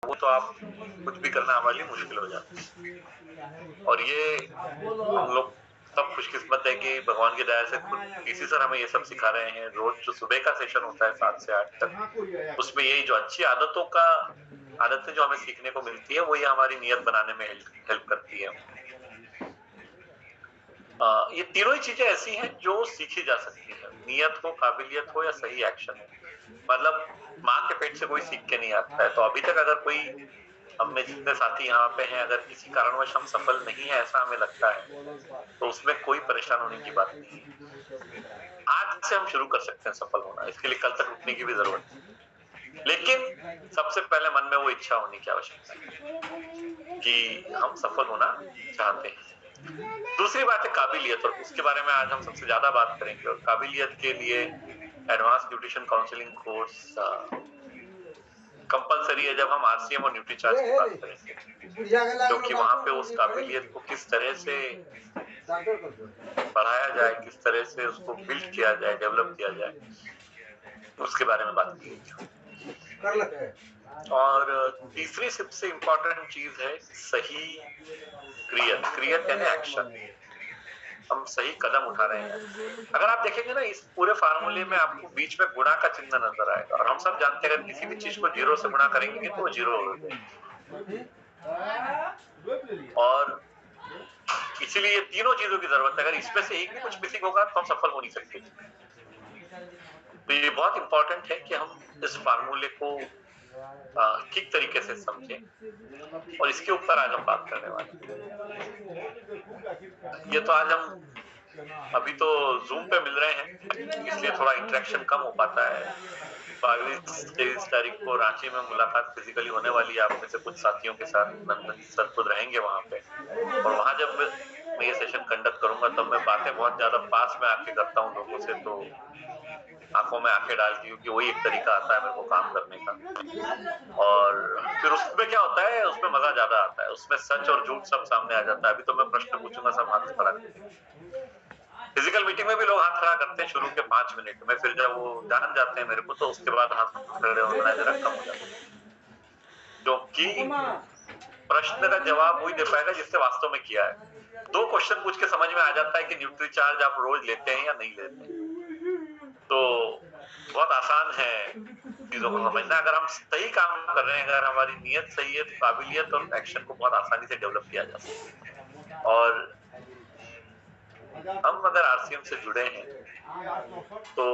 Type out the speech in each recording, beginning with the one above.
वो तो आप कुछ भी करना हमारे लिए मुश्किल हो जाता है। और ये हम लोग सब खुशकिस्मत है कि भगवान की दया से खुद पीसी सर हमें ये सब सिखा रहे हैं। रोज जो सुबह का सेशन होता है 7 से 8 तक, उसमें यही जो अच्छी आदतें जो हमें सीखने को मिलती है, वो ये हमारी नियत बनाने में हेल्प करती है। ये तीनों ही चीजें ऐसी हैं जो सीखी जा सकती है, नियत हो, काबिलियत हो या सही एक्शन हो। मतलब माँ के पेट से कोई सीख के नहीं आता है। तो अभी तक अगर कोई, हमने जितने साथी यहाँ पे हैं, अगर किसी कारणवश हम सफल नहीं है ऐसा हमें लगता है, तो उसमें कोई परेशान होने की बात नहीं है। आज से हम शुरू कर सकते हैं सफल होना, इसके लिए कल तक रुकने की भी जरूरत नहीं। लेकिन सबसे पहले मन में वो इच्छा होने की आवश्यकता है कि हम सफल होना चाहते हैं। दूसरी बात है काबिलियत, और उसके बारे में आज हम सबसे ज्यादा बात करेंगे। और काबिलियत के लिए advance nutrition counselling course compulsory है जब हम आरसीएम और न्यूट्रीचार्ज की बात करेंगे, क्योंकि वहां पे उस काबिलियत को किस तरह से बढ़ाया जाए, किस तरह से उसको बिल्ड किया जाए, डेवलप किया जाए, उसके बारे में बात की है। और तीसरी सबसे इम्पोर्टेंट चीज है सही क्रियत यानी एक्शन। हम सही कदम उठा रहे हैं। अगर आप देखेंगे ना, इस पूरे फार्मूले में आपको बीच में गुणा का चिन्ह नजर आएगा, और हम सब जानते हैं अगर किसी भी चीज को 0 से गुणा करेंगे तो वो 0 हो जाएगी। और इसीलिए ये तीनों चीजों की जरूरत है। अगर इसमें से एक भी कुछ मिसिंग होगा तो हम सफल हो नहीं सकते। तो ये बहुत इंपॉर्टेंट है कि हम इस फार्मूले को ठीक तरीके से समझें, और इसके ऊपर आज हम बात करने वाले हैं। ये तो आज हम अभी तो जूम पे मिल रहे हैं, इसलिए थोड़ा इंटरेक्शन कम हो पाता है। 22-23 तारीख को रांची में मुलाकात फिजिकली होने वाली है आप में से कुछ साथियों के साथ। नंदन सर खुद रहेंगे वहां पे, और वहां जब मैं ये सेशन कंडक्ट करूंगा तब मैं बातें बहुत ज्यादा पास में आके करता हूँ लोगों से, तो आंखों में आंखें डालती हूँ कि वही एक तरीका आता है मेरे को काम करने का। और फिर उसमें क्या होता है, उसमें मजा ज्यादा आता है, उसमें सच और झूठ सब सामने आ जाता है। अभी तो मैं प्रश्न पूछूंगा, सब हाथ खड़ा करेंगे। फिजिकल मीटिंग में भी लोग हाथ खड़ा करते हैं शुरू के 5 मिनट में, फिर जब वो जान जाते हैं मेरे को तो उसके बाद हाथ खड़े होना जरा कम हो जाता है, क्योंकि प्रश्न का जवाब वही दे पाएगा जिससे वास्तव में किया है। 2 क्वेश्चन पूछ के समझ में आ जाता है कि न्यूट्रीचार्ज आप रोज लेते हैं या नहीं लेते हैं। तो बहुत आसान है चीजों को समझना। अगर हम सही काम कर रहे हैं, अगर हमारी नियत सही है, तो काबिलियत और एक्शन को बहुत आसानी से डेवलप किया जा सकता है। और हम अगर आरसीएम से जुड़े हैं तो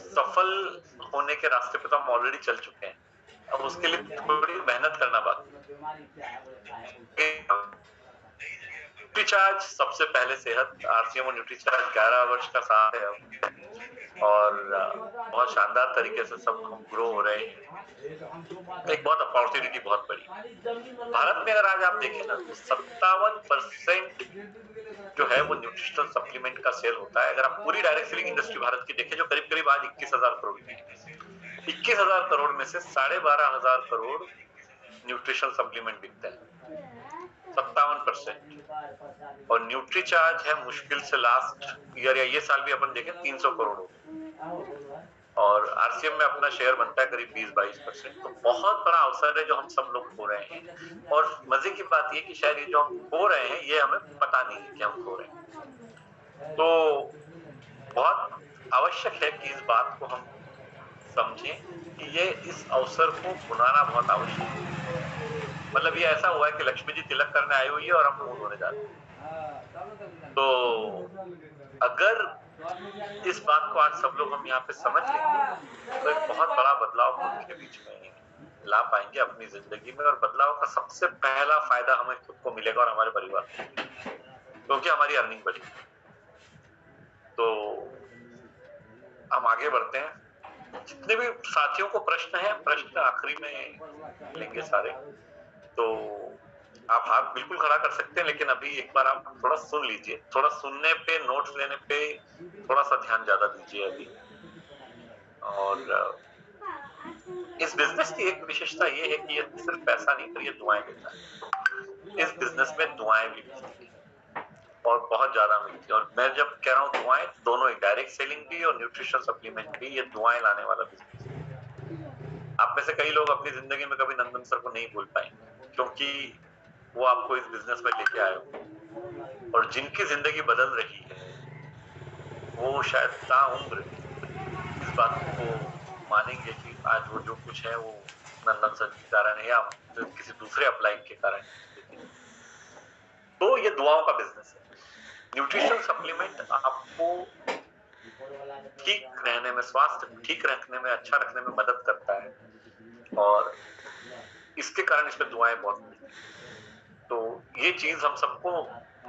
सफल होने के रास्ते पे तो हम ऑलरेडी चल चुके हैं। अब उसके लिए थोड़ी मेहनत करना बाकी है। न्यूट्रीचार्ज सबसे पहले सेहत, आरसीएम और न्यूट्रीचार्ज 11 वर्ष का साथ है अब, और बहुत शानदार तरीके से सब हम ग्रो हो रहे हैं। एक बहुत अपॉर्चुनिटी बहुत बड़ी भारत में, अगर आज आप देखें ना तो 57% जो है वो न्यूट्रिशनल सप्लीमेंट का सेल होता है। अगर आप पूरी डायरेक्ट सेलिंग इंडस्ट्री भारत की देखें जो करीब करीब आज 21,000 करोड़ की है, 21,000 करोड़ में से 12,500 करोड़ न्यूट्रिशनल सप्लीमेंट बिकते हैं, 57%। और न्यूट्रीचार्ज है मुश्किल से लास्ट ईयर या ये साल भी अपन देखें 300 करोड़ हो, और आरसीएम में अपना शेयर बनता है करीब 20-22%। तो बहुत बड़ा अवसर है जो हम सब लोग खो रहे हैं। और मजे की बात ये कि शायद ये जो हम खो रहे हैं ये हमें पता नहीं है कि हम खो रहे हैं। तो बहुत आवश्यक है कि इस बात को हम समझें कि ये इस अवसर को भुनाना बहुत आवश्यक है। मतलब ये ऐसा हुआ है कि लक्ष्मी जी तिलक करने आई हुई है और हम मुंह धोने जा रहे हैं। तो अगर इस बात को आज सब लोग हम यहाँ पे समझ लेंगे तो एक बहुत बड़ा बदलाव हम के बीच में ला पाएंगे अपनी जिंदगी में। और बदलाव का सबसे पहला फायदा हमें खुद को मिलेगा और हमारे परिवार को, क्योंकि हमारी अर्निंग बढ़ेगी। तो हम आगे बढ़ते हैं। जितने भी साथियों को प्रश्न है, प्रश्न आखिरी में लेंगे सारे, तो आप हाथ बिल्कुल खड़ा कर सकते हैं, लेकिन अभी एक बार आप थोड़ा सुन लीजिए। थोड़ा सुनने पे, नोट्स लेने पे थोड़ा सा ध्यान ज्यादा दीजिए अभी। और इस बिजनेस की एक विशेषता ये है कि ये सिर्फ पैसा नहीं पर ये दुआएं देता है। इस बिजनेस में दुआएं भी मिलती है और बहुत ज्यादा मिलती है। और मैं जब कह रहा हूँ दुआएं, दोनों ही, डायरेक्ट सेलिंग भी और न्यूट्रिशन सप्लीमेंट भी, ये दुआएं लाने वाला बिजनेस है। आप में से कई लोग अपनी जिंदगी में कभी नंदन सर को नहीं भूल पाएंगे, क्योंकि वो आपको इस बिजनेस में लेके आए हो। और जिनकी जिंदगी बदल रही है वो शायद ताउम्र इस बात को मानेंगे कि आज वो जो कुछ है वो नंदन सर के कारण है या किसी दूसरे अपलाइन के कारण है। तो ये दुआओं का बिजनेस है। न्यूट्रिशनल सप्लीमेंट आपको ठीक रहने में, स्वास्थ्य ठीक रखने में, अच्छा रखने में मदद करता है, और इसके कारण इसमें दुआएं बहुत मिलती हैं। तो ये चीज हम सबको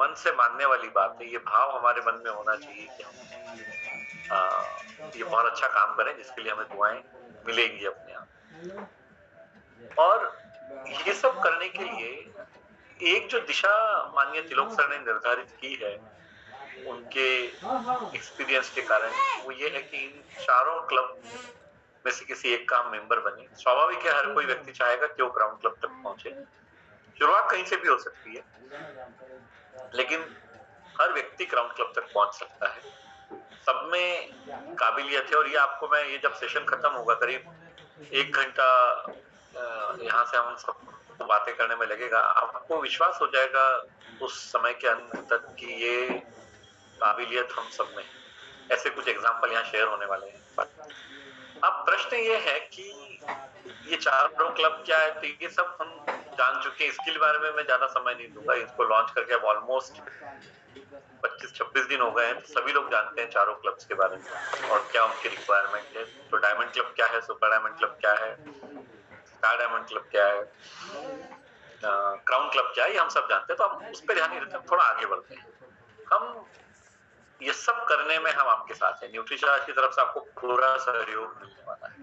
मन से मानने वाली बात है। ये भाव हमारे मन में होना चाहिए कि हम ये बहुत अच्छा काम करें जिसके लिए हमें दुआएं मिलेंगी अपने आप। और ये सब करने के लिए एक जो दिशा माननीय तिलोक सर ने निर्धारित की है उनके एक्सपीरियंस के कारण, वो ये है कि इन चारों क्लब में से किसी एक का मेंबर बने। स्वाभाविक है, हर कोई व्यक्ति चाहेगा कि वो क्राउन क्लब तक पहुंचे। शुरुआत कहीं से भी हो सकती है, लेकिन हर व्यक्ति क्राउन क्लब तक पहुंच सकता है। सब में काबिलियत है। और ये आपको मैं, ये जब सेशन खत्म होगा, करीब 1 घंटा यहाँ से हम सबको बातें करने में लगेगा, आपको विश्वास हो जाएगा उस समय के अंत तक कि ये काबिलियत हम सब में। ऐसे कुछ एग्जाम्पल यहाँ शेयर होने वाले हैं। अब प्रश्न ये है कि ये चारों क्लब क्या है, तो ये सब हम जान चुके हैं। इसके बारे में मैं ज्यादा समय नहीं दूंगा। इसको लॉन्च करके अब ऑलमोस्ट 25-26 दिन हो गए हैं, तो सभी लोग जानते हैं चारों क्लब्स के बारे में और क्या उनकी रिक्वायरमेंट है। तो डायमंड क्लब क्या है, सुपर डायमंड क्लब क्या है, स्टार डायमंड क्लब क्या है, क्राउन क्लब क्या है, ये हम सब जानते हैं। तो हम उस पर ध्यान नहीं देते, थोड़ा आगे बढ़ते हैं। हम ये सब करने में हम आपके साथ हैं। न्यूट्रीचार्ज की तरफ से आपको पूरा सहयोग मिलने वाला है।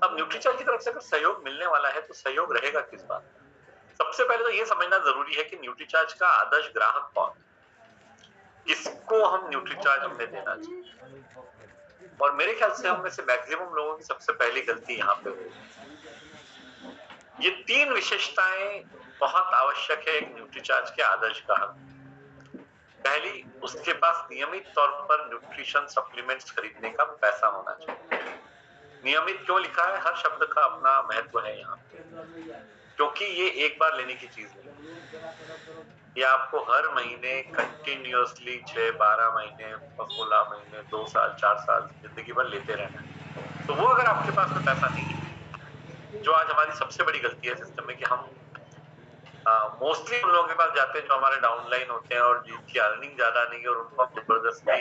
अब न्यूट्रीचार्ज की तरफ से अगर सहयोग मिलने वाला है तो सहयोग रहेगा किस बात का? सबसे पहले तो ये समझना जरूरी है कि न्यूट्रीचार्ज का आदर्श ग्राहक कौन है, किसको हम न्यूट्रीचार्ज हमने देना चाहिए। और मेरे ख्याल से हम में से मैक्सिमम लोगों की सबसे पहली गलती यहाँ पे हुई। ये 3 विशेषताएं बहुत आवश्यक है एक न्यूट्रीचार्ज के आदर्श ग्राहक। पहली, उसके पास नियमित तौर पर न्यूट्रिशन सप्लीमेंट्स खरीदने का पैसा होना चाहिए। नियमित क्यों लिखा है? हर शब्द का अपना महत्व है यहाँ पे, क्योंकि ये एक बार लेने की चीज नहीं। ये आपको हर महीने कंटिन्यूअसली 6-12 महीने, 16 महीने, 2 साल, 4 साल, जिंदगी भर लेते रहना है। तो वो अगर आपके पास में पैसा नहीं है, जो आज हमारी सबसे बड़ी गलती है सिस्टम में, कि हम मोस्टली उन लोगों के पास जाते हैं जो हमारे डाउनलाइन होते हैं और जिनकी अर्निंग ज्यादा नहीं है, और उनको हम जबरदस्ती,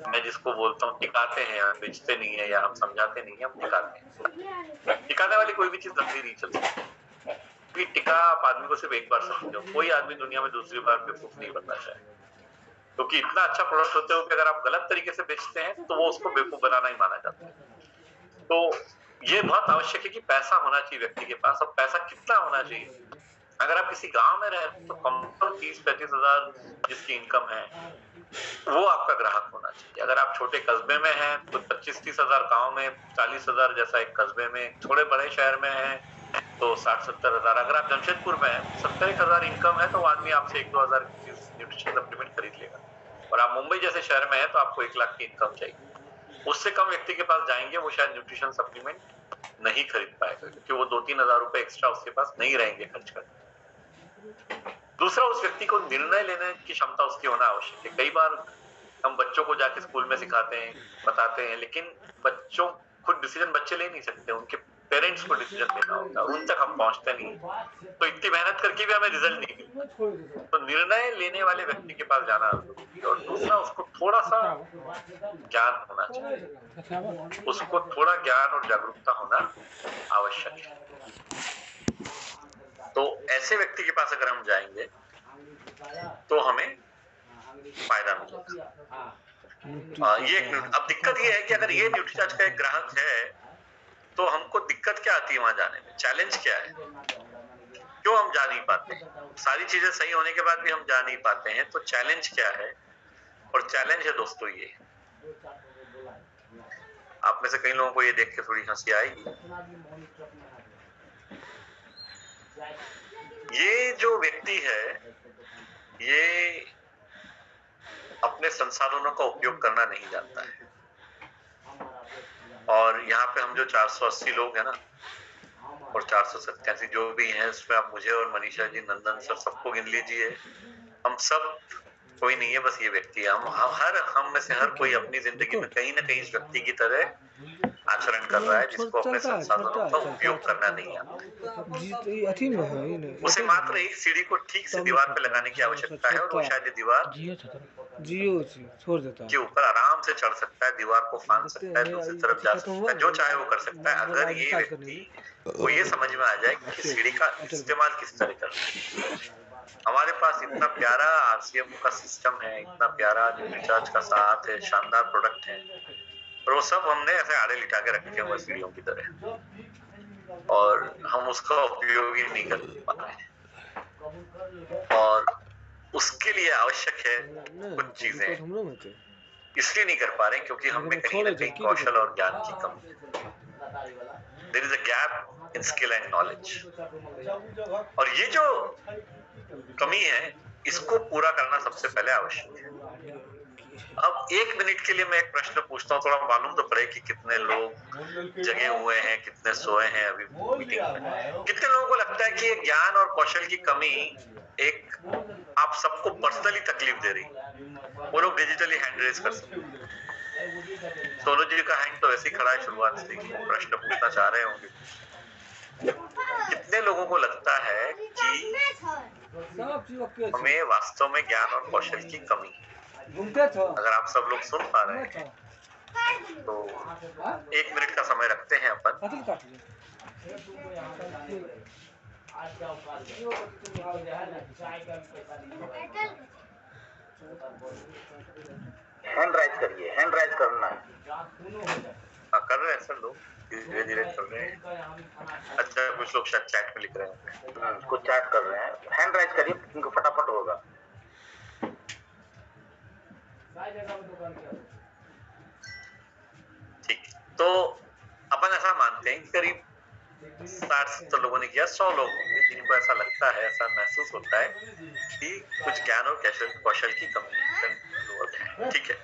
मैं जिसको बोलता हूँ, टिकाते हैं। हम बेचते नहीं है या हम समझाते नहीं है, हम टिकाते हैं। टिकाने वाली कोई भी चीज लंबी नहीं चल सकती। टिका आप आदमी को सिर्फ एक बार समझो। कोई आदमी दुनिया में दूसरी बार बेवकूफ नहीं बनना चाहिए, क्योंकि इतना अच्छा प्रोडक्ट होते हुए अगर आप गलत तरीके से बेचते हैं तो वो उसको बेवकूफ बनाना ही माना जाता है। तो ये बहुत आवश्यक है कि पैसा होना चाहिए व्यक्ति के पास। अब पैसा कितना होना चाहिए? अगर आप किसी गांव में रहे तो कम से कम 30-35 हजार जिसकी इनकम है वो आपका ग्राहक होना चाहिए। अगर आप छोटे कस्बे में हैं तो 25-30 हजार गाँव में, 40 हजार जैसा एक कस्बे में, थोड़े बड़े शहर में है तो 60-70 हजार। अगर आप जमशेदपुर में हैं, 70-1 हजार इनकम है, तो आदमी आपसे 1-2 हजार की न्यूट्रिशन सप्लीमेंट खरीद लेगा। और आप मुंबई जैसे शहर में है तो आपको 1 लाख की इनकम चाहिए। उससे कम व्यक्ति के पास जाएंगे, वो शायद न्यूट्रिशन सप्लीमेंट नहीं खरीद पाएगा, क्योंकि वो 2-3 हजार रुपए एक्स्ट्रा उसके पास नहीं रहेंगे खर्च करने। दूसरा, उस व्यक्ति को निर्णय लेने की क्षमता उसकी होना आवश्यक है। कई बार हम बच्चों को जाके स्कूल में सिखाते हैं, बताते हैं, लेकिन बच्चों खुद डिसीजन बच्चे ले नहीं सकते। उनके पेरेंट्स को डिसीजन लेना होता है, उन तक हम पहुंचते नहीं। तो इतनी मेहनत करके भी हमें रिजल्ट नहीं मिलता। तो निर्णय लेने वाले व्यक्ति के पास जाना जरूरी है। और दूसरा, उसको थोड़ा सा ज्ञान होना चाहिए। उसको थोड़ा ज्ञान और जागरूकता होना आवश्यक है। तो ऐसे व्यक्ति के पास अगर हम जाएंगे तो हमें फायदा मिलेगा। ये अब दिक्कत ये है कि अगर ये न्यूट्रीचार्ज का एक ग्राहक है तो हमको दिक्कत क्या आती है वहां जाने में? चैलेंज क्या है? क्यों हम जा नहीं पाते? सारी चीजें सही होने के बाद भी हम जा नहीं पाते हैं, तो चैलेंज क्या है? और चैलेंज है दोस्तों ये, आप में से कई लोगों को ये देख के थोड़ी हंसी आएगी। ये जो व्यक्ति है, ये अपने संसाधनों का उपयोग करना नहीं जानता है। और यहाँ पे हम जो 480 लोग हैं ना, और 487 जो भी हैं, उसमें आप मुझे और मनीषा जी, नंदन सर, सबको गिन लीजिए। हम सब, कोई नहीं है बस ये व्यक्ति है। हम में से हर कोई अपनी जिंदगी में कहीं ना कहीं इस व्यक्ति की तरह आचरण कर रहा है, जिसको अपने संसाधनों का उपयोग करना नहीं आता। उसे मात्र एक सीढ़ी को ठीक से दीवार पे लगाने की आवश्यकता है, और वो शायद दीवार के ऊपर आराम से चढ़ सकता है, दीवार को फांद सकता है, दूसरी तरफ जा सकता है, जो चाहे वो कर सकता है, अगर ये व्यक्ति को ये समझ में आ जाए कि सीढ़ी का इस्तेमाल किस तरह करना है। हमारे पास इतना प्यारा आरसीएम का सिस्टम है, इतना प्यारा रिचार्ज का साथ है, शानदार प्रोडक्ट है, और वो सब हमने ऐसे आड़े लिटा के रखे हुए सीढ़ियों की तरह, और हम उसका उपयोग ही नहीं कर पा रहे हैं। और उसके लिए आवश्यक है कुछ चीजें, इसलिए नहीं कर पा रहे क्योंकि हमें कहीं ना कहीं कौशल और ज्ञान की कमी है। There is a gap in skill and knowledge, और ये जो कमी है इसको पूरा करना सबसे पहले आवश्यक है। अब 1 मिनट के लिए मैं एक प्रश्न पूछता हूँ, थोड़ा मालूम तो पड़े कि कितने लोग जगे हुए हैं, कितने सोए हैं अभी मीटिंग में। कितने लोगों को लगता है कि ये ज्ञान और कौशल की कमी एक आप सबको पर्सनली तकलीफ दे रही? वो लोग डिजिटली हैंड रेज कर सकते हैं। सोनू जी का हैंड तो वैसे ही खड़ा है शुरुआत से, प्रश्न पूछना चाह रहे होंगे। कितने लोगों को लगता है कि हमें वास्तव में ज्ञान और कौशल की कमी है? अगर आप सब लोग सुन पा रहे हैं तो 1 मिनट का समय रखते हैं अपन। हैंड राइज करिए, हैंड राइज करना है। हाँ, कर रहे हैं सर, लोग धीरे धीरे कर रहे हैं। अच्छा, कुछ लोग शायद चैट में लिख रहे हैं, कुछ चैट कर रहे हैं। हैंड राइज करिए, उनको फटाफट होगा। ठीक, तो अपन ऐसा मानते हैं कि करीब 60-70 लोगों ने किया, 100 लोग होंगे जिनको ऐसा लगता है, ऐसा महसूस होता है कि कुछ ज्ञान और कौशल की कमी है। ठीक है,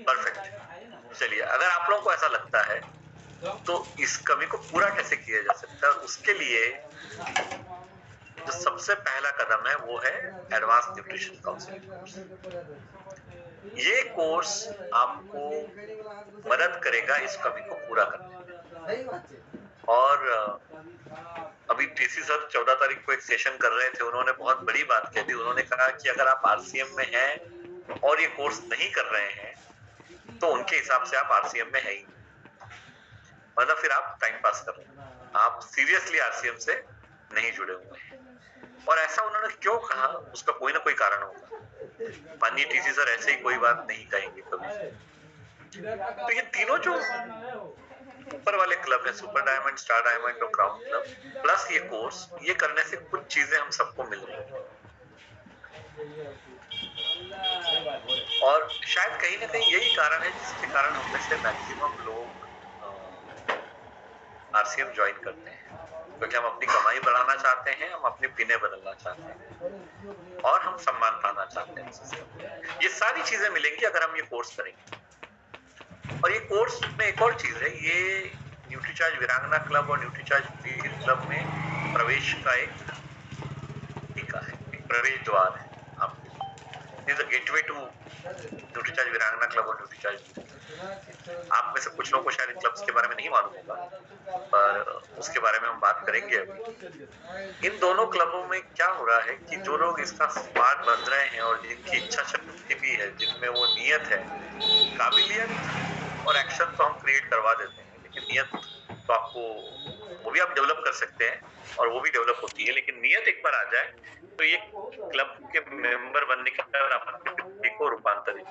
परफेक्ट। चलिए, अगर आप लोगों को ऐसा लगता है तो इस कमी को पूरा कैसे किया जा सकता है? उसके लिए जो सबसे पहला कदम है वो है एडवांस न्यूट्रिशन काउंसलिंग। ये कोर्स आपको मदद करेगा इस कमी को पूरा करने में। और अभी टीसी सर 14 तारीख को एक सेशन कर रहे थे, उन्होंने बहुत बड़ी बात कही थी। उन्होंने कहा कि अगर आप आरसीएम में हैं और ये कोर्स नहीं कर रहे हैं तो उनके हिसाब से आप आरसीएम में है ही, मतलब फिर आप टाइम पास कर रहे हैं, आप सीरियसली आरसीएम से नहीं जुड़े हुए हैं। और ऐसा उन्होंने क्यों कहा, उसका कोई ना कोई कारण होगा। माननीय टीसी सर ऐसे ही कोई बात नहीं कहेंगे कभी। तो ये तीनों जो ऊपर वाले क्लब है, सुपर डायमंड, स्टार डायमंड और क्राउन क्लब, प्लस ये कोर्स, ये करने से कुछ चीजें हम सबको मिल रही हैं। और शायद कहीं ना कहीं यही कारण है जिसके कारण हम में से मैक्सिमम लोग आरसीएम ज्वाइन करते हैं, क्योंकि हम अपनी कमाई बढ़ाना चाहते हैं, हम अपने पीने बदलना चाहते हैं, और हम सम्मान पाना चाहते हैं। ये सारी चीजें मिलेंगी अगर हम ये कोर्स करेंगे। और ये कोर्स में एक और चीज है, ये न्यूट्रीचार्ज वीरांगना क्लब और न्यूट्रीचार्ज वीर क्लब में प्रवेश का एक प्रवेश द्वार है। आपके गेटवे टू न्यूट्रीचार्ज वीरांगना क्लब और न्यूट्रीचार्ज। आप में से कुछ लोगों को शायद इन क्लब्स के बारे में नहीं मालूम होगा, पर उसके बारे में हम बात करेंगे अभी। इन दोनों क्लबों में क्या हो रहा है कि जो लोग इसका पार्ट बन रहे हैं और जिनकी इच्छा शक्ति भी है, जिनमें वो नियत है, काबिलियत और एक्शन तो हम क्रिएट करवा देते हैं, लेकिन नियत तो आपको, वो भी आप डेवलप कर सकते हैं और वो भी डेवलप होती है, लेकिन नियत एक बार आ जाए तो ये क्लब के मेंबर बनने के बाद को रूपांतरित